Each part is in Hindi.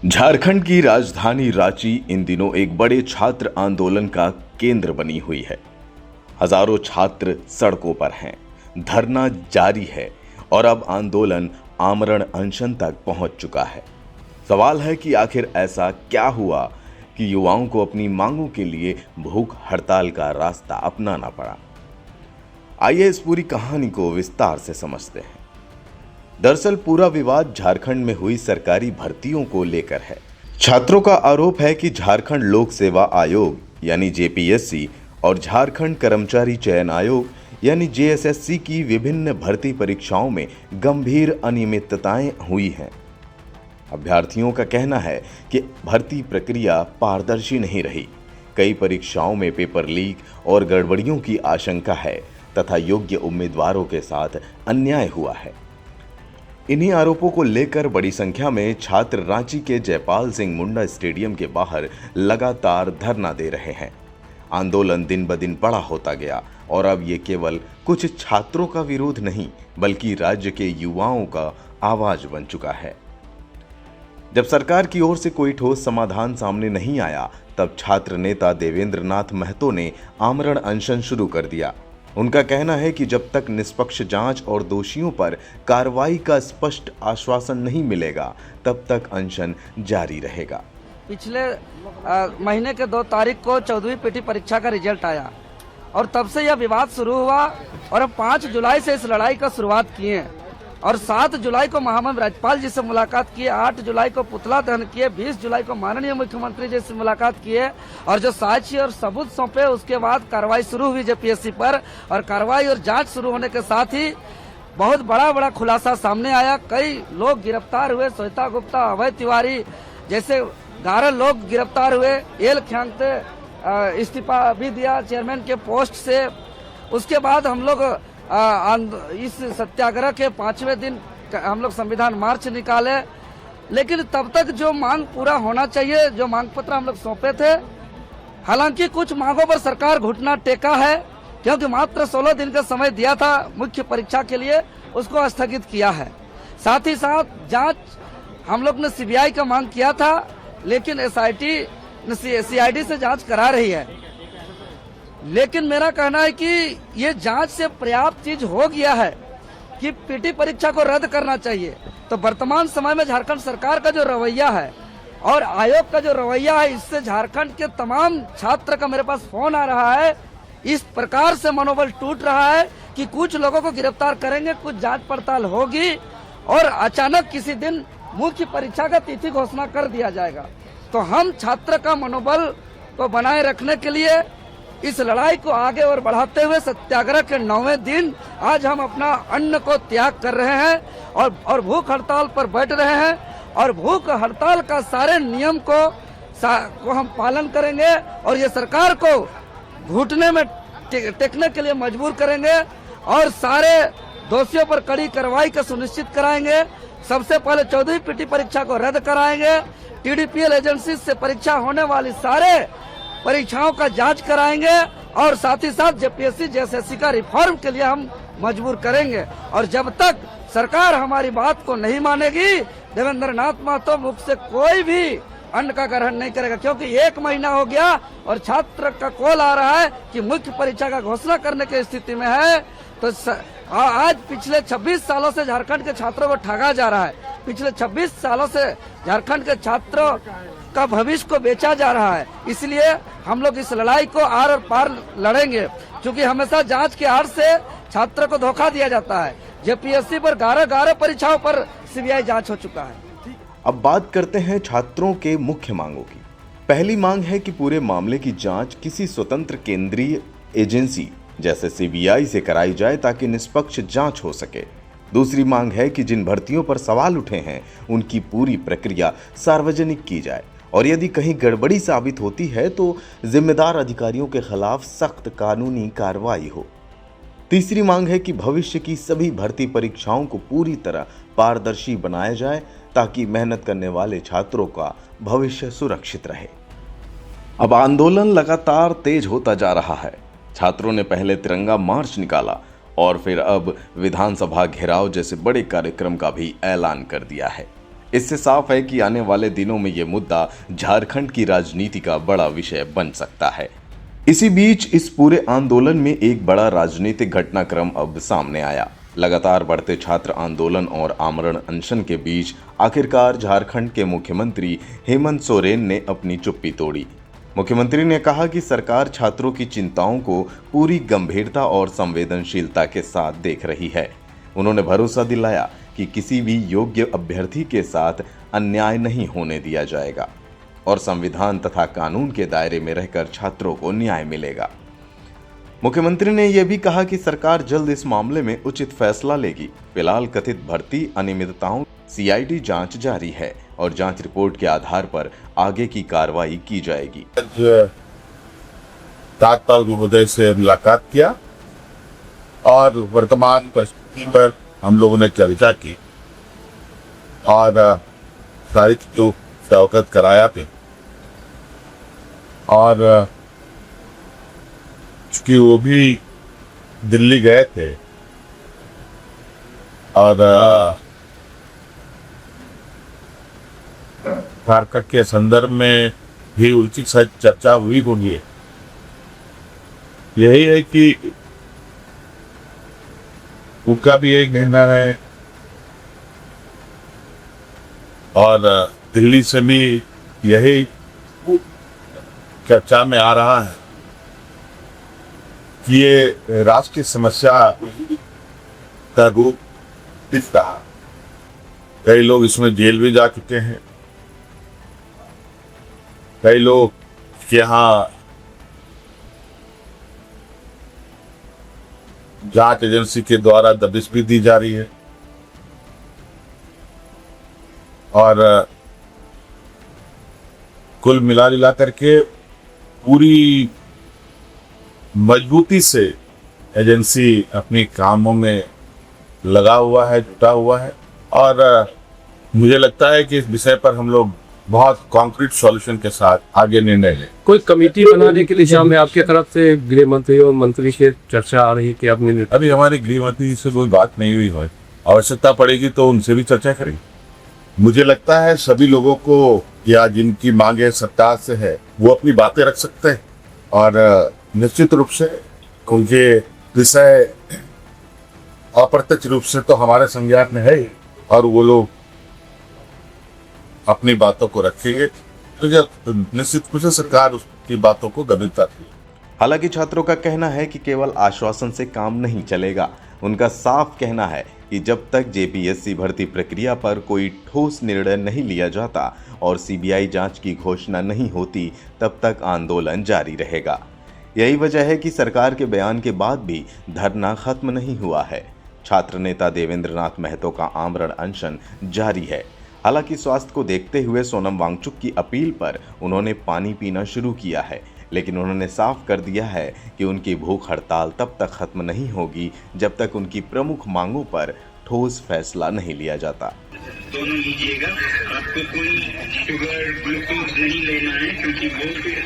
झारखंड की राजधानी रांची इन दिनों एक बड़े छात्र आंदोलन का केंद्र बनी हुई है। हजारों छात्र सड़कों पर हैं, धरना जारी है और अब आंदोलन आमरण अनशन तक पहुंच चुका है। सवाल है कि आखिर ऐसा क्या हुआ कि युवाओं को अपनी मांगों के लिए भूख हड़ताल का रास्ता अपनाना पड़ा। आइए इस पूरी कहानी को विस्तार से समझते हैं। दरअसल पूरा विवाद झारखंड में हुई सरकारी भर्तियों को लेकर है। छात्रों का आरोप है कि झारखंड लोक सेवा आयोग यानी जेपीएससी और झारखंड कर्मचारी चयन आयोग यानी जेएसएससी की विभिन्न भर्ती परीक्षाओं में गंभीर अनियमितताएं हुई हैं। अभ्यर्थियों का कहना है कि भर्ती प्रक्रिया पारदर्शी नहीं रही, कई परीक्षाओं में पेपर लीक और गड़बड़ियों की आशंका है तथा योग्य उम्मीदवारों के साथ अन्याय हुआ है। इन्हीं आरोपों को लेकर बड़ी संख्या में छात्र रांची के जयपाल सिंह मुंडा स्टेडियम के बाहर लगातार धरना दे रहे हैं। आंदोलन दिन ब दिन बड़ा होता गया और अब ये केवल कुछ छात्रों का विरोध नहीं बल्कि राज्य के युवाओं का आवाज बन चुका है। जब सरकार की ओर से कोई ठोस समाधान सामने नहीं आया, तब छात्र नेता देवेंद्र नाथ महतो ने आमरण अनशन शुरू कर दिया। उनका कहना है कि जब तक निष्पक्ष जांच और दोषियों पर कार्रवाई का स्पष्ट आश्वासन नहीं मिलेगा, तब तक अनशन जारी रहेगा। पिछले महीने के 2 तारीख को 14वीं पीटी परीक्षा का रिजल्ट आया और तब से यह विवाद शुरू हुआ और अब 5 जुलाई से इस लड़ाई का शुरुआत किए हैं और 7 जुलाई को महामहिम राज्यपाल जी से मुलाकात किए, 8 जुलाई को पुतला दहन किए, 20 जुलाई को माननीय मुख्यमंत्री जी से मुलाकात किए और जो साक्ष्य और सबूत सौंपे उसके बाद कार्रवाई शुरू हुई जेपीएससी पर। और कार्रवाई और जांच शुरू होने के साथ ही बहुत बड़ा खुलासा सामने आया। कई लोग गिरफ्तार हुए, श्वेता गुप्ता, अभय तिवारी जैसे 11 लोग गिरफ्तार हुए। एल ख्यांगते इस्तीफा भी दिया चेयरमैन के पोस्ट से। उसके बाद हम लोग इस सत्याग्रह के 5वें दिन हम लोग संविधान मार्च निकाले, लेकिन तब तक जो मांग पूरा होना चाहिए, जो मांग पत्र हम लोग सौंपे थे, हालांकि कुछ मांगों पर सरकार घुटना टेका है क्योंकि मात्र 16 दिन का समय दिया था मुख्य परीक्षा के लिए, उसको स्थगित किया है। साथ ही साथ जांच हम लोग ने सीबीआई का मांग किया था, लेकिन सीआईडी से जांच करा रही है। लेकिन मेरा कहना है कि ये जांच से पर्याप्त चीज हो गया है कि पीटी परीक्षा को रद्द करना चाहिए। तो वर्तमान समय में झारखंड सरकार का जो रवैया है और आयोग का जो रवैया है, इससे झारखंड के तमाम छात्र का मेरे पास फोन आ रहा है। इस प्रकार से मनोबल टूट रहा है कि कुछ लोगों को गिरफ्तार करेंगे, कुछ जांच पड़ताल होगी और अचानक किसी दिन मुख्य परीक्षा का तिथि घोषणा कर दिया जाएगा। तो हम छात्र का मनोबल को बनाए रखने के लिए इस लड़ाई को आगे और बढ़ाते हुए सत्याग्रह के 9वें दिन आज हम अपना अन्न को त्याग कर रहे हैं और भूख हड़ताल पर बैठ रहे हैं और भूख हड़ताल का सारे नियम को हम पालन करेंगे और ये सरकार को घुटने में टेकने के लिए मजबूर करेंगे और सारे दोषियों पर कड़ी कार्रवाई का सुनिश्चित कराएंगे। सबसे पहले 14वीं पीटी परीक्षा को रद्द कराएंगे, टीडीपीएल एजेंसी से परीक्षा होने वाली सारे परीक्षाओं का जांच कराएंगे और साथ ही साथ जेपीएससी जेएसएससी का रिफॉर्म के लिए हम मजबूर करेंगे। और जब तक सरकार हमारी बात को नहीं मानेगी, देवेंद्र नाथ महतो मुख से कोई भी अन्न का ग्रहण नहीं करेगा, क्योंकि 1 महीना हो गया और छात्र का कॉल आ रहा है कि मुख्य परीक्षा का घोषणा करने की स्थिति में है। तो आज पिछले 26 सालों से झारखंड के छात्रों को ठगा जा रहा है। पिछले 26 सालों से झारखंड के छात्रों का भविष्य को बेचा जा रहा है। इसलिए हम लोग इस लड़ाई को आर और पार लड़ेंगे, क्योंकि हमेशा जांच के आड़ से छात्र को धोखा दिया जाता है। जेपीएससी पर 11 परीक्षाओं पर सीबीआई जांच हो चुका है। अब बात करते हैं छात्रों के मुख्य मांगों की। पहली मांग है कि पूरे मामले की जांच किसी स्वतंत्र केंद्रीय एजेंसी जैसे सीबीआई से कराई जाए ताकि निष्पक्ष जांच हो सके। दूसरी मांग है कि जिन भर्तियों पर सवाल उठे हैं उनकी पूरी प्रक्रिया सार्वजनिक की जाए और यदि कहीं गड़बड़ी साबित होती है तो जिम्मेदार अधिकारियों के खिलाफ सख्त कानूनी कार्रवाई हो। तीसरी मांग है कि भविष्य की सभी भर्ती परीक्षाओं को पूरी तरह पारदर्शी बनाया जाए ताकि मेहनत करने वाले छात्रों का भविष्य सुरक्षित रहे। अब आंदोलन लगातार तेज होता जा रहा है। छात्रों ने पहले तिरंगा मार्च निकाला और फिर अब विधानसभा घेराव जैसे बड़े कार्यक्रम का भी ऐलान कर दिया है। इससे साफ है कि आने वाले दिनों में ये मुद्दा झारखंड की राजनीति का बड़ा विषय बन सकता है। इसी बीच इस पूरे आंदोलन में एक बड़ा राजनीतिक घटनाक्रम अब सामने आया। लगातार बढ़ते छात्र आंदोलन और आमरण अनशन के बीच आखिरकार झारखंड के मुख्यमंत्री हेमंत सोरेन ने अपनी चुप्पी तोड़ी। मुख्यमंत्री ने कहा कि सरकार छात्रों की चिंताओं को पूरी गंभीरता और संवेदनशीलता के साथ देख रही है। उन्होंने भरोसा दिलाया कि किसी भी योग्य अभ्यर्थी के साथ अन्याय नहीं होने दिया जाएगा और संविधान तथा कानून के दायरे में रहकर छात्रों को न्याय मिलेगा। मुख्यमंत्री ने यह भी कहा कि सरकार जल्द इस मामले में उचित फैसला लेगी। फिलहाल कथित भर्ती अनियमितताओं सीआईडी जांच जारी है और जांच रिपोर्ट के आधार पर आगे की कार्रवाई की जाएगी। राज्यपाल महोदय से मुलाकात किया और वर्तमान परिस्थिति पर हम लोगों ने चर्चा की और सारी चीजों से अवगत कराया भी। और चूंकि वो भी दिल्ली गए थे और झारखंड के संदर्भ में भी उनकी चर्चा हुई होगी। यही है कि उनका भी एक कहना है और दिल्ली से भी यही चर्चा में आ रहा है कि ये राष्ट्रीय समस्या का रूप दिख रहा। कई लोग इसमें जेल भी जा चुके हैं, कई लोग यहाँ जांच एजेंसी के द्वारा दबिश भी दी जा रही है और कुल मिला करके पूरी मजबूती से एजेंसी अपनी कामों में लगा हुआ है, जुटा हुआ है और मुझे लगता है कि इस विषय पर हम लोग बहुत कॉन्क्रीट सॉल्यूशन के साथ आगे निर्णय लें। कोई कमेटी बनाने की दिशा में आपके तरफ से गृह मंत्री और मंत्री से चर्चा आ रही है कि आपने? अभी हमारे गृह मंत्री से कोई बात नहीं हुई है, आवश्यकता पड़ेगी तो उनसे भी चर्चा करेंगे। मुझे लगता है सभी लोगों को या जिनकी मांगे सरकार से है वो अपनी बातें रख सकते हैं और निश्चित रूप से उनके विषय अप्रत्यक्ष रूप से तो हमारे संज्ञान में है और वो लोग अपनी बातों को रखेंगे तो जब निश्चित रूप से सरकार उसकी बातों को गंभीरता देगी। हालांकि छात्रों का कहना है कि केवल आश्वासन से काम नहीं चलेगा। उनका साफ कहना है कि जब तक जेपीएससी भर्ती प्रक्रिया पर कोई ठोस निर्णय नहीं लिया जाता और सीबीआई जांच की घोषणा नहीं होती तब तक आंदोलन जारी रहेगा। यही वजह है कि सरकार के बयान के बाद भी धरना खत्म नहीं हुआ है। छात्र नेता देवेंद्र नाथ महतो का आमरण अनशन जारी है। हालांकि स्वास्थ्य को देखते हुए सोनम वांगचुक की अपील पर उन्होंने पानी पीना शुरू किया है, लेकिन उन्होंने साफ कर दिया है कि उनकी भूख हड़ताल तब तक खत्म नहीं होगी जब तक उनकी प्रमुख मांगों पर ठोस फैसला नहीं लिया जाता। दोनों लीजिएगा, आपको कोई शुगर ग्लूकोज नहीं लेना है क्योंकि वो फिर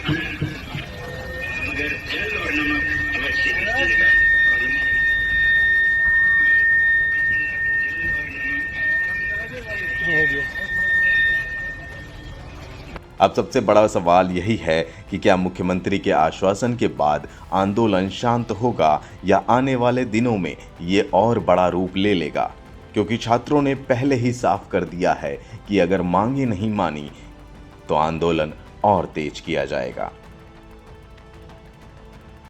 मगर जल और नमक अवश्य लीजिएगा। अब सबसे बड़ा सवाल यही है कि क्या मुख्यमंत्री के आश्वासन के बाद आंदोलन शांत होगा या आने वाले दिनों में ये और बड़ा रूप ले लेगा, क्योंकि छात्रों ने पहले ही साफ कर दिया है कि अगर मांगे नहीं मानी तो आंदोलन और तेज किया जाएगा।